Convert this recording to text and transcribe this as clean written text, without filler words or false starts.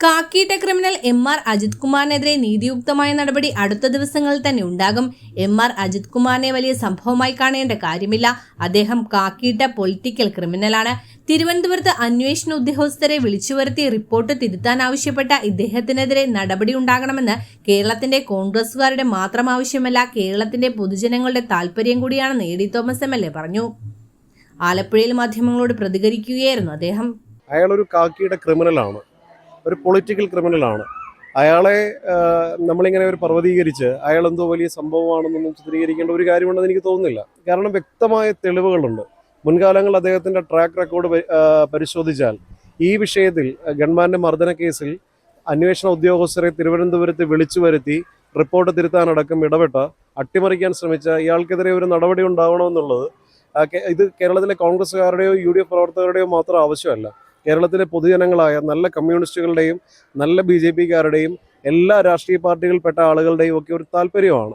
കാക്കിയിട്ട criminal എം.ആർ. Ajith കുമാറിനെതിരെ നീതിയുക്തമായ നടപടി അടുത്ത ദിവസങ്ങളിൽ തന്നെ ഉണ്ടാകും. എം.ആർ. അജിത് കുമാറിനെ വലിയ സംഭവമായി കാണേണ്ട കാര്യമില്ല. അദ്ദേഹം കാക്കിയിട്ട പൊളിറ്റിക്കൽ ക്രിമിനലാണ്. തിരുവനന്തപുരത്ത് അന്വേഷണ ഉദ്യോഗസ്ഥരെ വിളിച്ചുവരുത്തി റിപ്പോർട്ട് തിരുത്താൻ ആവശ്യപ്പെട്ട ഇദ്ദേഹത്തിനെതിരെ നടപടി ഉണ്ടാകണമെന്ന് കേരളത്തിന്റെ കോൺഗ്രസുകാരുടെ മാത്രം ആവശ്യമല്ല, കേരളത്തിന്റെ പൊതുജനങ്ങളുടെ താൽപര്യം കൂടിയാണെന്ന് എ.ഡി. Thomas MLA. പറഞ്ഞു. ആലപ്പുഴയിൽ മാധ്യമങ്ങളോട് പ്രതികരിക്കുകയായിരുന്നു അദ്ദേഹം. അയാളൊരു കാക്കിയുടെ ക്രിമിനലാണ്, ഒരു പൊളിറ്റിക്കൽ ക്രിമിനലാണ്. അയാളെ നമ്മളിങ്ങനെ ഒരു പർവ്വതീകരിച്ച് അയാളെന്തോ വലിയ സംഭവമാണെന്നൊന്നും ചിത്രീകരിക്കേണ്ട ഒരു കാര്യമുണ്ടെന്ന് എനിക്ക് തോന്നുന്നില്ല. കാരണം വ്യക്തമായ തെളിവുകളുണ്ട്. മുൻകാലങ്ങളിൽ അദ്ദേഹത്തിൻ്റെ ട്രാക്ക് റെക്കോർഡ് പരിശോധിച്ചാൽ ഈ വിഷയത്തിൽ ഗൺമാൻ്റെ മർദ്ദന കേസിൽ അന്വേഷണ ഉദ്യോഗസ്ഥരെ തിരുവനന്തപുരത്ത് വിളിച്ചു വരുത്തി റിപ്പോർട്ട് തിരുത്താനടക്കം ഇടപെട്ട അട്ടിമറിക്കാൻ ശ്രമിച്ച ഇയാൾക്കെതിരെ ഒരു നടപടി ഉണ്ടാവണമെന്നുള്ളത് ഇത് കേരളത്തിലെ കോൺഗ്രസ്സുകാരുടെയോ UDF പ്രവർത്തകരുടെയോ മാത്രം ആവശ്യമല്ല. കേരളത്തിലെ പൊതുജനങ്ങളായ നല്ല കമ്മ്യൂണിസ്റ്റുകളുടെയും നല്ല BJP-കാരുടെയും എല്ലാ രാഷ്ട്രീയ പാർട്ടികളിൽപ്പെട്ട ആളുകളുടെയും ഒക്കെ ഒരു താല്പര്യമാണ്.